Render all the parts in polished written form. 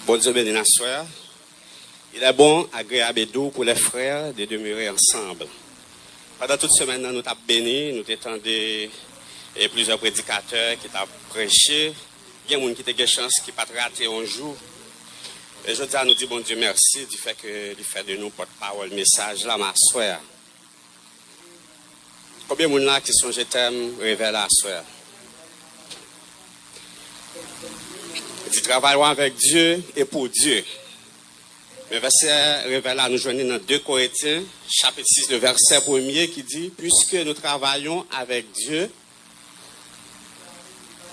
Bon Dieu bénit la soeur. Il est bon, agréable et doux pour les frères de demeurer ensemble. Pendant toute semaine, nous t'avons béni, nous t'étendons plusieurs prédicateurs qui t'ont prêché. Il y a des gens qui ont eu chance qui n'ont pas raté un jour. Et je dis à nous dire, bon Dieu, merci du fait que du fait de nous porte-parole, message là, ma soeur. Combien de gens là qui sont je t'aime, révèle la soeur. Tu travailles avec Dieu et pour Dieu. Le verset révèle là, nous joignons dans 2 Corinthiens, chapitre 6, le verset 1er qui dit, puisque nous travaillons avec Dieu,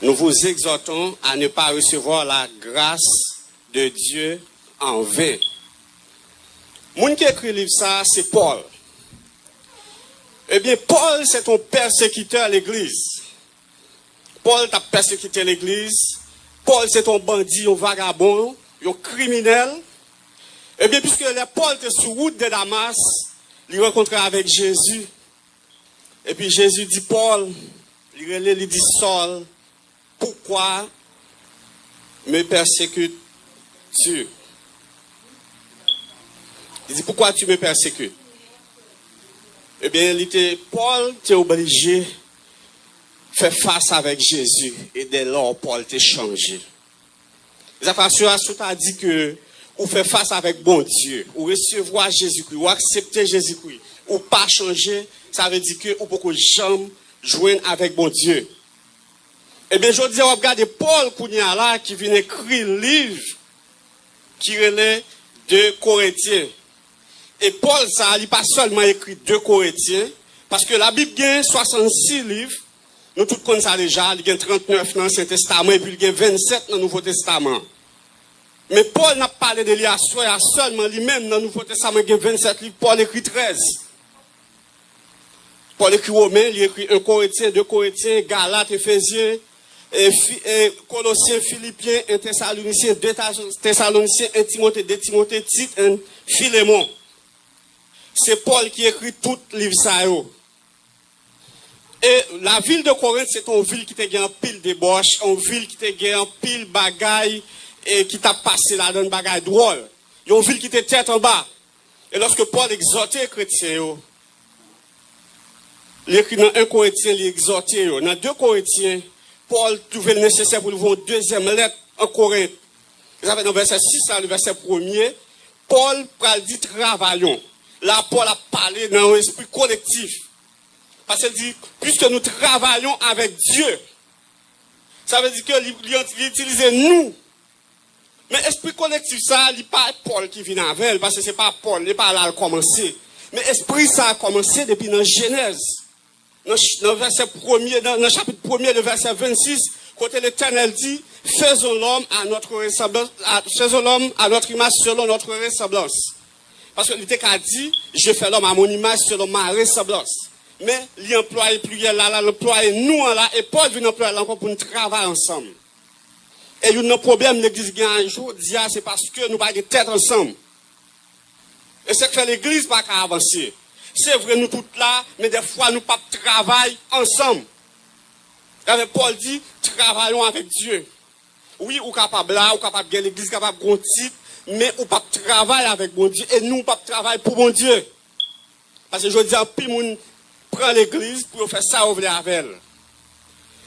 nous vous exhortons à ne pas recevoir la grâce de Dieu en vain. Moun qui écrit le livre ça, c'est Paul. Eh bien, Paul, c'est ton persécuteur à l'église. Paul t'a persécuté l'église. Paul, c'est ton bandit, un vagabond, un criminel. Eh bien, puisque Paul était sur route de Damas, il rencontrait avec Jésus. Et puis Jésus dit, Paul, il dit, Saul, pourquoi me persécutes-tu? Il dit, pourquoi tu me persécutes? Eh bien, Paul était obligé de faire face avec Jésus. Et dès lors, Paul t'a changé. Les affaires a dit que ou faire face avec bon Dieu, ou recevoir Jésus-Christ, ou accepter Jésus-Christ, ou pas changer, ça veut dire que ou beaucoup jamais joindre avec bon Dieu. Eh bien, je dis, on regarde Paul Kounia qui vient écrire un livre qui relève 2 Corinthiens. Et Paul, ça, il n'a pas seulement écrit 2 Corinthiens, parce que la Bible a 66 livres, nous tous connaissons ça déjà, il y a 39 dans l'Ancien Testament, et puis il y a 27 dans le Nouveau Testament. Mais Paul n'a pas parlé de lui à seulement lui-même dans le Nouveau Testament, il y a 27 livres, Paul écrit 13. Paul écrit Romains, il écrit 1 Corinthiens, 2 Corinthiens, Galates, Éphésiens, Colossiens, Philippiens, 1 Thessaloniciens, 2 Thessaloniciens, 1 Timothée, 2 Timothée, Tite, 1 Philémon. C'est Paul qui écrit tout le livre ça. Et la ville de Corinthe, c'est une ville qui t'a gagné en pile débauche, une ville qui t'a gagné en pile bagaille, et qui t'a passé là dans une bagaille drôle. Il y a une ville qui t'a tête en bas. Et lorsque Paul exhortait les chrétiens, il écrit dans 1 Corinthien, il exhortait. Dans 2 Corinthiens, Paul trouvait le nécessaire pour lui voir une deuxième lettre en Corinthe. Vous savez, dans le verset 6, le verset 1er, Paul dit travaillons. Là, Paul a parlé dans un esprit collectif. Parce qu'il dit, puisque nous travaillons avec Dieu, ça veut dire qu'il utilise nous. Mais esprit collectif, ça, il n'est pas Paul qui vient avec, parce que ce n'est pas Paul, il n'est pas là à commencer. Mais esprit, ça a commencé depuis dans Genèse. Dans le verset 1er, dans le chapitre 1er, le verset 26, quand l'Éternel dit, faisons l'homme à notre ressemblance, faisons l'homme à notre image selon notre ressemblance. Parce que l'Éternel a dit, je fais l'homme à mon image selon ma ressemblance. Mais il emploie pluriel là, l'emploie nous là, et Paul vient employer là encore pour nous travailler ensemble. Et il y a un problème, l'église gagne un jour, c'est parce que nous n'avons pas de tête ensemble. Et c'est que l'église n'a pas avancer. C'est vrai, nous toutes là, mais des fois, nous ne pas travailler ensemble. Et Paul dit, travaillons avec Dieu. Oui, ou capable là, ou capable de l'église, capable de titre, mais ou pas travailler avec bon Dieu. Et nous, pas travailler pour bon Dieu. Parce que je dis, puis moun prend l'église pour faire ça, ou avec elle.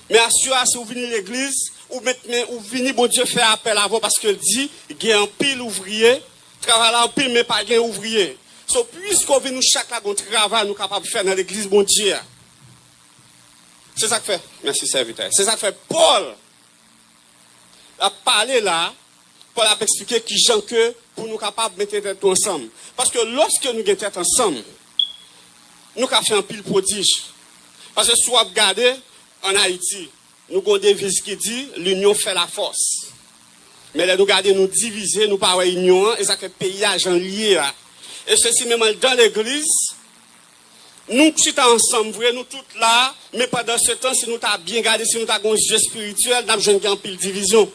Mais assurez, si vous venez l'église, ou venez, bon Dieu, faire appel à vous, parce qu'il dit, il y a un pile ouvrier, travaille en pile, mais pas un ouvrier. So, puisqu'on vient nous chaque là, on travaille, nous capables de faire dans l'église, bon Dieu. C'est ça que fait. Merci, serviteur. C'est ça que fait Paul. A parlé là, Paul a expliqué qui gens que pour nous capables de mettre tête ensemble. Parce que lorsque nous mettons tête ensemble, nous avons fait un pile prodige. Parce que si vous regardez en Haïti, nous avons des devises qui dit l'union fait la force. Mais là, nous regardons nous diviser, nous parlons union, et ça fait pays à gens liés là. Et ceci même dans l'église, nous sommes ensemble, vrai, nous tous là, mais pendant ce temps, si nous avons bien gardé, si nous avons un jeu spirituel, nous avons une pile division.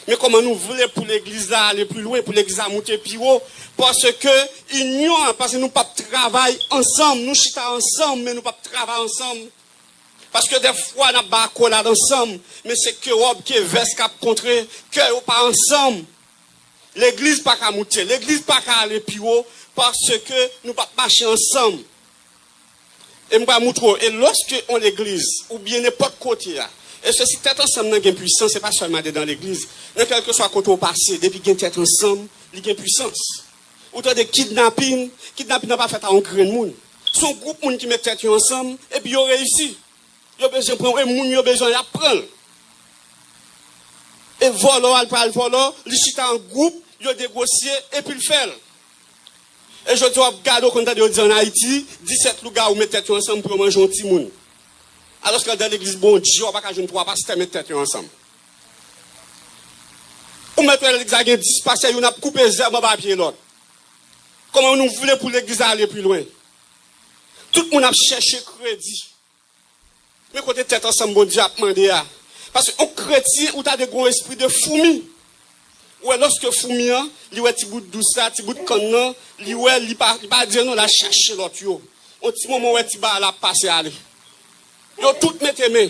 Mais comment nous voulons pour l'église là aller plus loin, pour l'église à monter plus haut, parce que union, parce que nous ne pas travailler ensemble, nous sommes ensemble, mais nous ne pas travailler ensemble. Parce que des fois, nous avons là ensemble, mais c'est que robe qui est veste qui a contré, que nous pas ensemble. L'église pas qu'à monter, l'église pas qu'à aller plus haut parce que nous pas marcher ensemble. Et moi montrer et lorsque on l'église ou bien n'importe côté là, et ceci tête ensemble n'a gain puissance, c'est pas seulement dans l'église, dans quel que soit côté au passé, depuis gain tête ensemble, il gain puissance. Autant de kidnapping n'a pas fait à un grand monde. Son groupe monde qui met tête ensemble et puis ils réussi. Ils ont besoin de prendre un monde, ils ont besoin d'apprendre. Et volant, elle parle volant, les chita en groupe, ils ont négocié et puis le fait. Et je dois regarder quand on dit en Haïti, 17 gars ou mettent tête ensemble pour manger un petit monde. Alors que dans l'église, bon Dieu, on va pas jouer 3 pasteurs mettre tête ensemble. Ou mettre l'église à 10 pasteurs, on a coupé les herbes à pied l'autre. Comment nous voulons pour l'église aller plus loin? Tout le monde a cherché crédit. Mais quand on est tête ensemble, bon Dieu a demandé à. Parce qu'un chrétien, où tu as des gros esprits de fourmi. Ouais, lorsque fourmi, il y a un petit bout de douce, un petit bout de canon, il ne pas dire non, la chercher l'autre. Au petit moment où il va la passer aller. Yo tout mettez main.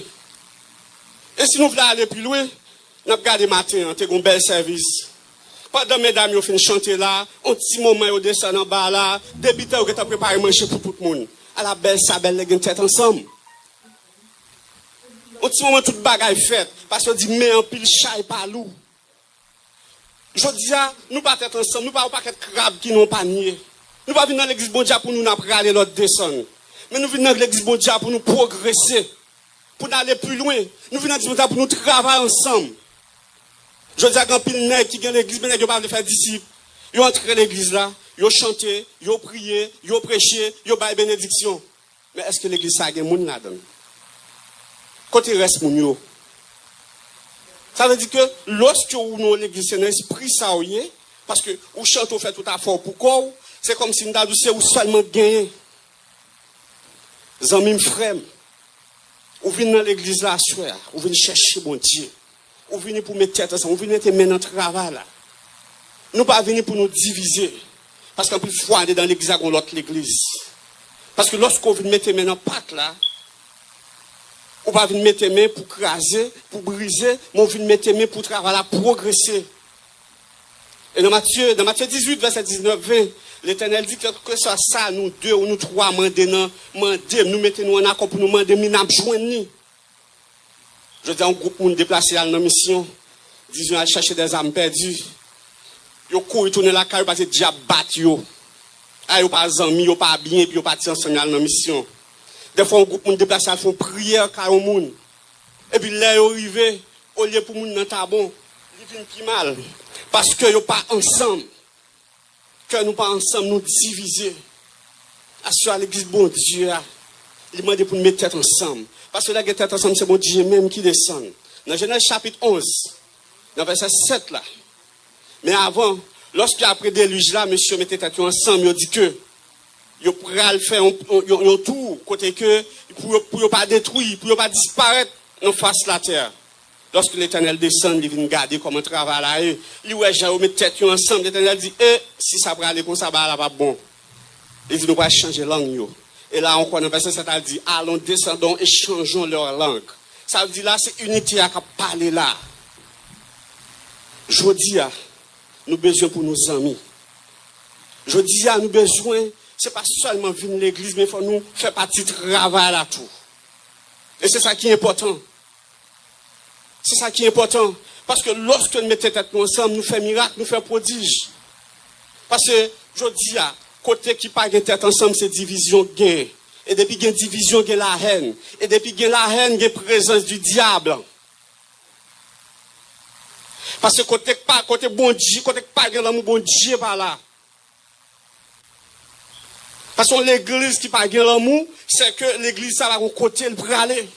Et si nous voulons aller plus loin, nous avons gardé matin, tu as un bel service. Pendant mesdames, vous finissez chanter là, un petit moment, vous descendez en bas là, débutant, vous avez préparé manger pour tout le monde. À la belle, ça belle, les tête ensemble. Au petit moment, toute bagaille faite. Parce qu'on dit, mais en pile chat et pas loup. Je dis, nous pas être ensemble, nous pas être crabes qui n'ont pas nié. Nous pas venir dans l'église bon Dieu pour nous aller l'autre descendre. Mais nous venons dans l'église bon Dieu pour nous progresser. Pour aller plus loin. Nous venons dans l'église bon Dieu pour nous travailler ensemble. Je dis à grand pile nèg qui gagne l'église, mais nèg pas faire disciples. Ils ont entré l'église là, ils ont chanté, ils ont prié, ils ont prêché, ils ont baillé bénédiction. Mais est-ce que l'église ça a gagne moun là-dedans? Quand il reste moun yo. Ça veut dire que lorsque vous dans l'église, c'est un esprit ça ou parce que vous chantez, vous faites tout à fort pour quoi? C'est comme si nous avons seulement gagné. Zanmim frère, vous venez dans l'église là, soir, vous venez chercher mon Dieu. Vous venez pour mettre tête ensemble, vous venez mettre main dans le travail là. Nous pas venir pour nous diviser. Parce qu'en plus, fois, on est dans l'église à l'autre l'église. Parce que lorsqu'on vient mettre main dans le pack là, on va venir mettre main pour craser, pour briser, mais on vient mettre main pour travailler, pour progresser. Et dans Matthieu 18, verset 19, 20, l'Éternel dit que ce soit ça, nous deux ou nous trois, nous mettons nous en accord pour nous demander, nous n'avons joindre. Je dis à un groupe de déplacés à la mission, disons à chercher des âmes perdues. Ils courent tourner la caille parce que diable bat yo. Ah, yo pas amis, yo pas bien, puis yo pas ensemble à la mission. Des fois un groupe de déplacés font prière car au monde. Et puis là yo arrivé au lieu pour moun nan tabon, ils viennent plus mal parce que yo pas ensemble. Que nous pas ensemble nous diviser. À l'église bon Dieu, il demande pour nous mettre tête ensemble. Parce que là, tête ensemble, c'est bon Dieu même qui descend. Dans Genèse chapitre 11, dans verset 7 là. Mais avant, lorsque après déluge là, monsieur mettait tête ensemble, il dit que il pourra faire un tour, côté que, pour ne pas détruire, pour ne pas disparaître en face de la terre. Lorsque l'Éternel descend, il vient garder comment travailler là. Il ouais, j'ai mis tête ensemble. L'Éternel dit, si ça va aller comme ça, va pas bon. Il dit, nous allons changer langue. Et là, encore, dans le verset 7, il dit, allons, descendons et changeons leur langue. Ça veut dire là, c'est unité à parler là. Je dis, nous avons besoin pour nos amis. Je dis, nous avons besoin, ce n'est pas seulement venir à l'église, mais il faut nous faire partie du travail là tout. Et c'est ça qui est important. C'est ça qui est important. Parce que lorsque nous mettons tête ensemble, nous faisons miracle, nous faisons prodige. Parce que, je dis, côté qui pas de tête ensemble, c'est division gain. Et depuis qu'il y a division, il y a la haine. Et depuis qu'il y a la haine, il y a présence du diable. Parce que côté bon Dieu, côté pas de l'amour bon Dieu par là. Parce que l'église qui pas de l'amour, c'est que l'église ça va au côté le braler.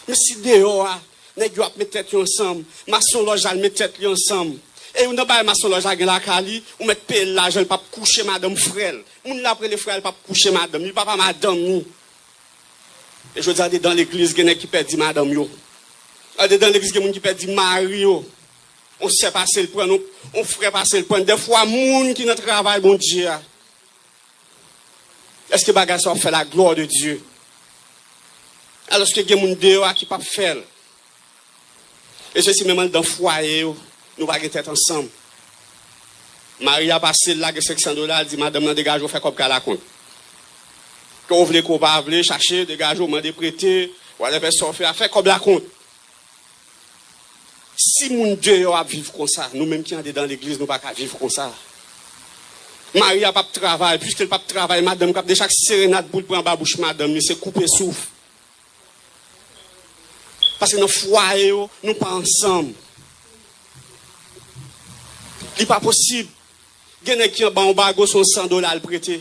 Mais si dehors, les gens mettent tête ensemble, maçon loge mettent tête ensemble. Et on n'a pas maçon loge à la Cali, on met paye l'argent pas coucher madame frère. On l'a après les frères pas coucher madame, il pas madame ni. Et je dis dans l'église il y a qui perd madame yo. Dans l'église il y a qui perd mari yo. On sait passer le point, on ferait passer le point. Des fois moun qui ne travaille bon Dieu. Est-ce que bagage ça fait la gloire de Dieu? Alors que il y a moun dehors qui pas faire. Et ceci même dans le foyer, nous allons être ensemble. Marie a passé là, $500, elle dit, madame, dégage, vous faites comme qu'à la compte. Quand vous voulez qu'on va chercher, dégage, vous m'avez prêté, ou allez faire sortir, fait comme la compte. Si mon Dieu a vivre comme ça, nous-mêmes qui sommes dans l'église, nous ne pouvons pas vivre comme ça. Marie n'a pas de travail, puisqu'elle n'a pas de travail, madame, quand de chaque sérénade pour prendre la bouche, madame, mais c'est couper souffle. Parce que dans le foyer, nous ne sommes pas ensemble. Il n'est pas possible. Il y a qui ont un bago son $100 prêté.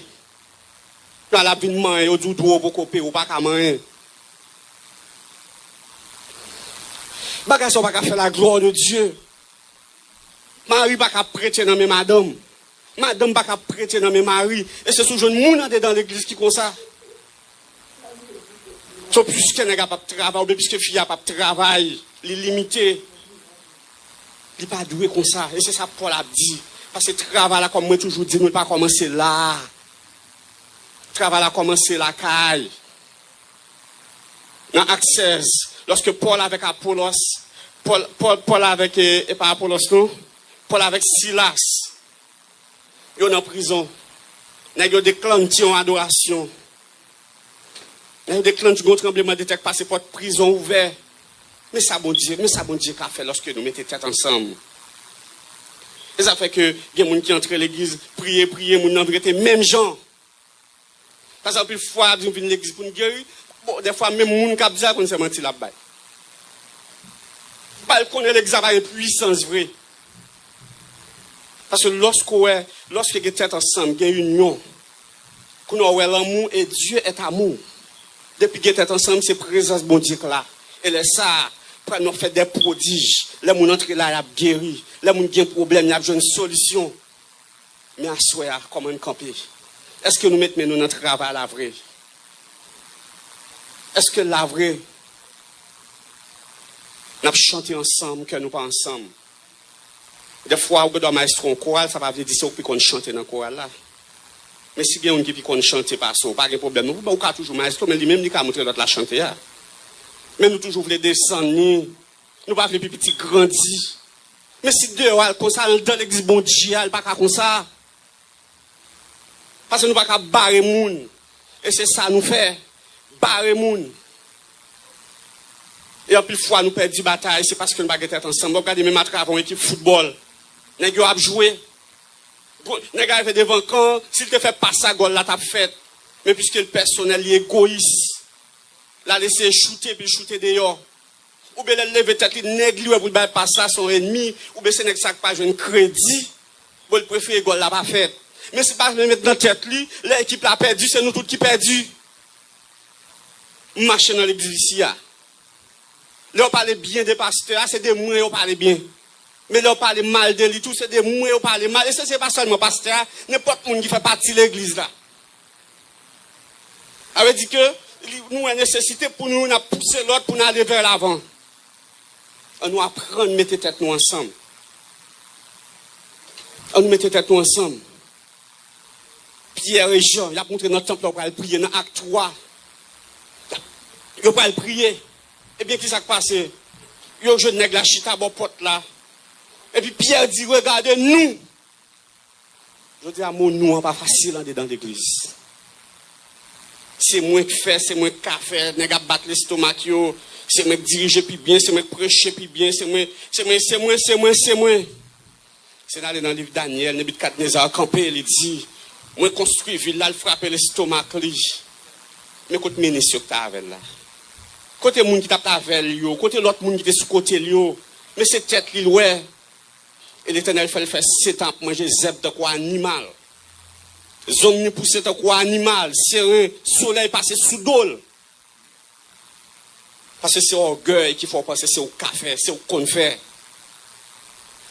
Dans la vie de main, au doudou, au copé, ou pas qu'à manger. Bagage pas faire la gloire de Dieu. Marie pas prêter dans mes madame. Madame pas prêter dans mes maris. Et c'est ce jeune monde dans l'église qui comme ça. So, puisque n'est pas de travail, ou puisque fille n'a pas de travail, il est limité. Il n'est pas doué comme ça. Et c'est ça que Paul a dit. Parce que le travail là, comme moi toujours dit, nous ne pas commencer là. Le travail a commencé la caille. Dans Acte 16, lorsque Paul avec Apollos, Paul avec, et pas Apollos non, Paul avec Silas, ils sont en prison. Ils ont déclenché une adoration. Ils ont déclenché un tremblement de terre passé pour prison ouverte. Mais ça bon Dieu qu'a fait lorsque nous mettons tête ensemble. Et ça fait que il y a des gens qui entrent à l'église, prier, mon nom était même gens. Parce que plus fois nous venons à l'église pour nous guérir, bon, des fois même les gens qui disent qu'on s'est menti là-bas. Pas qu'on ait l'examen de puissance vraie. Parce que lorsqu'il y a tête ensemble, il y a une union. Qu'on a l'amour et Dieu est amour. Depuis qu'il y a tête ensemble, c'est présence bon Dieu là. Et là, ça, pour nous faire des prodiges. Les gens entrent là, ils ont guéri. Les gens ont un problème, ils ont une solution. Mais à soi, comment nous camper? Est-ce que nous mettons notre travail à la vraie? Est-ce que la vraie, nous chanter ensemble, que nous pas ensemble? Des fois, on doit maestro en chorale, ça va dire qu'on chante dans le chorale là. Mais si bien on dit qu'on chante pas ça, pas de problème. Nous ne pouvons pas toujours maestro, mais lui-même, il a montré notre la chanter. Mais nous toujours voulons descendre, nous ne pas les petits grandir. Mais si dehors, comme ça, dans l'église, bon Dieu, pas comme ça. Parce que nous ne pouvons pas barrer les gens. Et c'est ça nous fait. Barrer les gens. Et en plus fois, nous perdons la bataille, c'est parce que nous ne pouvons pas être ensemble. Regardez, même à travers une équipe de football. Nous avons joué. Nous avons fait devant camp. S'il te fait pas ça, là, tu as fait. Mais puisque le personnel est égoïste, là, laisser shooter, puis shooter dehors. Ou bien, lever tête, négligé pour ne pas ça, son ennemi. Ou bien, c'est ça pas un crédit. Pour le préférer, gol là, pas fait. Mais si pas le mettre dans la tête, l'équipe l'a perdu, c'est nous tous qui perdu. Marcher dans l'église ici. Là, on parle bien des pasteurs, c'est des moyens, on parle bien. Mais là, on parle mal de lui, tout, c'est des moyens, on parle mal. Et ça, c'est pas seulement pasteur, n'importe qui qui fait partie de l'église là. Ça veut dire que nous avons nécessité pour nous pousser l'autre pour nous aller vers l'avant. On nous apprend à mettre tête nous ensemble. On nous mettre tête nous ensemble. Pierre et Jean, il a montré notre temple, on va prier dans Acte 3. On va prier. Et bien, qu'est-ce qui s'est passé? Il y a un jeune nègre la chita bon porte là. Et puis Pierre dit, regardez nous. Je dis à mon nous, pas facile dans l'église. C'est moi qui fais, c'est moi qui fais, nègre battre l'estomac, c'est moi qui dirige puis bien, c'est moi qui prêche puis bien, c'est moi. C'est d'aller dans le livre Daniel, Nebuchadnezzar campé, il dit, moi construis ville là, il frappe l'estomac, mais côté ministre qui t'a avec là. Côté monde qui t'a avec lui, côté l'autre monde qui est sous côté lui, mais c'est tête lui ouais. Et l'Éternel fait 7 ans pour manger zèbre de quoi animal. Zone poussé de quoi animal, serein, soleil passé sous d'eau. Parce que c'est orgueil qu'il faut passer, c'est au café, c'est au qu'on fait.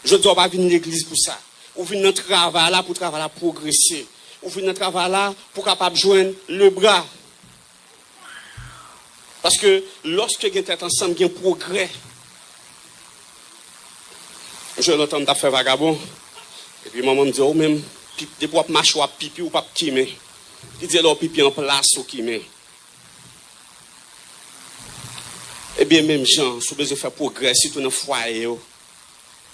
Je ne dois pas venir à l'église pour ça. Ou venir dans le travail là pour travailler là, progresser. Ou venir dans le travail là pour capable joindre le bras. Parce que lorsque vous êtes ensemble, il y a un progrès. Je l'entends faire vagabond. Et puis maman me dit, oh même, des fois marcher ou pipi ou pas kimer. Il dit, alors pipi en place ou kimer. Eh bien, même gens, si vous besoin faire progrès, surtout dans le foyer.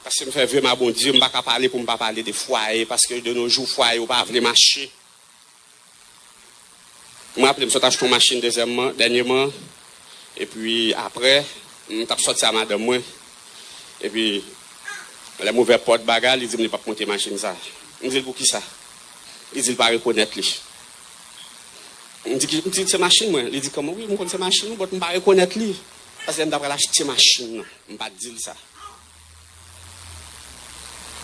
Parce que je me fais vieux, ma bon Dieu, je ne vais pas parler pour ne pas parler des foyers, parce que de nos jours, foyers, on ne va pas marcher. Moi, je me suis acheté une machine dernièrement, et puis après, je suis sorti à madame moi, et puis, les mauvais porte bagarre, ils disent, je ne vais pas monter la machine ça. Je dis, pour qui ça? Ils disent, pas reconnaître lui. Je dis, c'est machine, moi. Il dit, comment? Oui, je connais cette machine, mais je ne vais pas reconnaître lui. Parce que je vais acheter machine, je ne vais pas dire ça.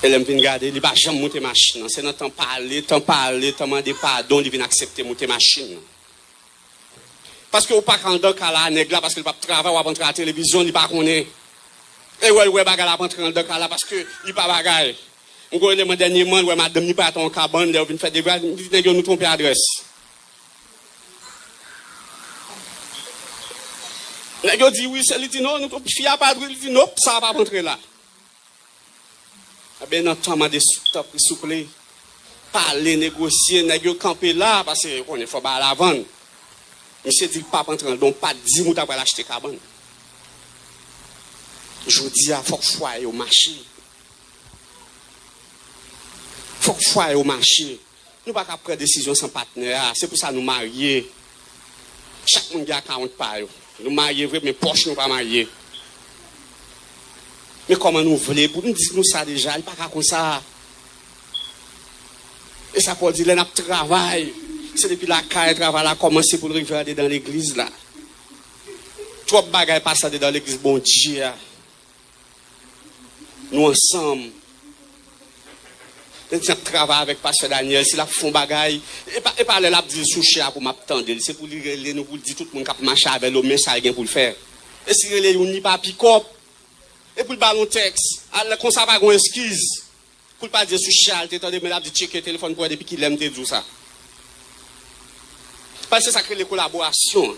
Et là, je viens regarder, il ne va jamais monter machine. C'est notre temps parler, demander pardon, il vient accepter monter machine. Parce que vous ne pouvez pas rendre à la nègre là, parce qu'il ne va pas travailler, ou va rentrer à la télévision, il ne va pas connaître. Et ouais, bagarre la rentrer dans là, parce qu'il ne va pas bagarre. Je vais dire, dernièrement, madame, il pas ton cabane, il vient faire des bras, il nous tromper l'adresse. Il dit oui, il dit non, notre fille n'a pas de il dit non, ça ne va pas rentrer là. Eh bien, notre temps de souple, parler, négocier, négocier, camper là, parce qu'on est fort à la vente. Monsieur dit pas rentrer, donc pas 10 minutes après l'acheter cabane. Je dis à faut foyer au marché. Faut foyer au marché. Nous ne pouvons pas prendre décision sans partenaire. C'est pour ça que nous marions. Chaque monde a 40 par. Nous marions, mais poche nous pas marier. Mais comment nous voulons, pour nous dire nous ça déjà, il n'y a pas comme ça. Et ça pour dire, là, nous travaillons. C'est depuis la carrière travail a commencé pour le regarder dans l'église là. Trop de bagages passent dans l'église, bon Dieu. Nous ensemble. Nous travaillons avec Pasteur Daniel, si la font bagaille, et pas là dire soucher pour m'attendre, c'est pour lui nous pour dire tout le monde qui marche avec l'homme, ça rien pour le faire. Et si les on n'y pas pick-up, et pour le ballon texte, comme ça va une excuse. Pour pas dire soucher, tu attendez mais là de checker le téléphone pour depuis qu'il aime te dire ça. Parce que ça crée les collaborations.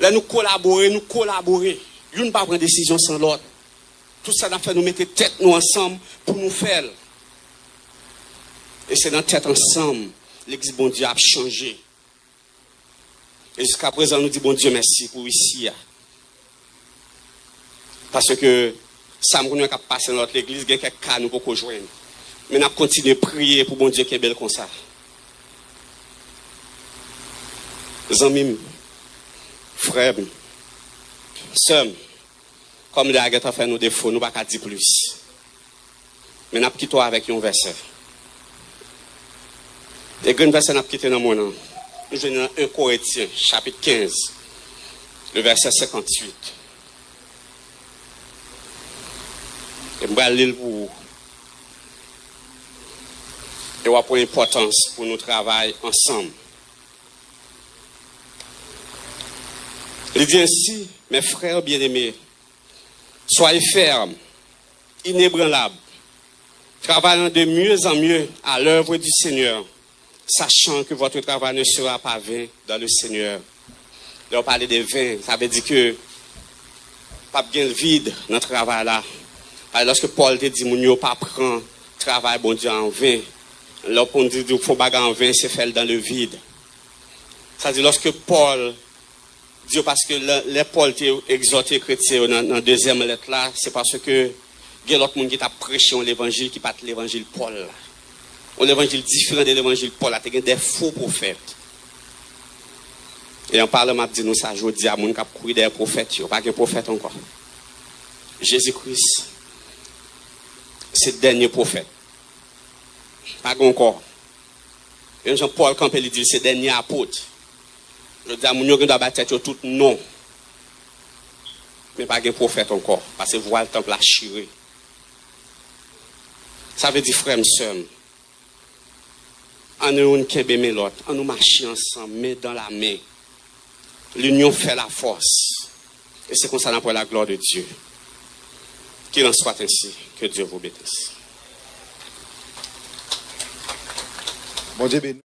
Là nous collaborer. Nous ne pas prendre décision sans l'autre. Tout ça, nous fait nous mettre tête nous ensemble pour nous faire. Et c'est dans tête ensemble, l'église bon Dieu a changé. Et jusqu'à présent, nous disons bon Dieu merci pour ici. Parce que ça nous a passé dans notre église, il y a quelques cas nous pouvons joindre. Mais nous continuons à prier pour bon Dieu qui est belle comme ça. Amis, frères, sœurs, comme les aguettes ont fait nos défauts, nous ne pouvons pas dire plus. Mais nous quittons avec un verset. Et un verset nous quitté dans mon nom. Nous venons dans 1 Corinthiens, chapitre 15, le verset 58. Et je vais lire pour vous. Et on va prendre l'importance pour nous travailler ensemble. Il dit ainsi, mes frères bien-aimés, soyez fermes, inébranlables, travaillant de mieux en mieux à l'œuvre du Seigneur, sachant que votre travail ne sera pas vain dans le Seigneur. Là, on parle de vain, ça veut dire que pas bien vide dans le travail là. Lorsque Paul te dit, mon pas prend travail bon Dieu en vain, là, on dit qu'il faut bagarre en vain, c'est fait dans le vide. Ça veut dire lorsque Paul Dieu, parce que les Paul t'a exhorté chrétien dans la deuxième lettre là, c'est parce que il y a l'autre monde qui t'a prêché l'évangile qui pas l'évangile Paul. Un évangile différent de l'évangile Paul, il y a des faux prophètes. Et en parlant, je dis nous ça, je dis à mon qui a couru des prophètes, il n'y a pas de prophète encore. Jésus-Christ, c'est le dernier prophète. Pas encore. Et Jean-Paul Campbell dit c'est le dernier apôtre. Je dis à mon qui doit battre tout non. Mais pas de prophète encore. Parce que voir le temple a chiré. Ça veut dire frère, sœur. En nous kébé l'autre, en nous marcher ensemble, main dans la main. L'union fait la force. Et c'est comme ça pour la gloire de Dieu. Qu'il en soit ainsi. Que Dieu vous bénisse. Bon Dieu bénisse.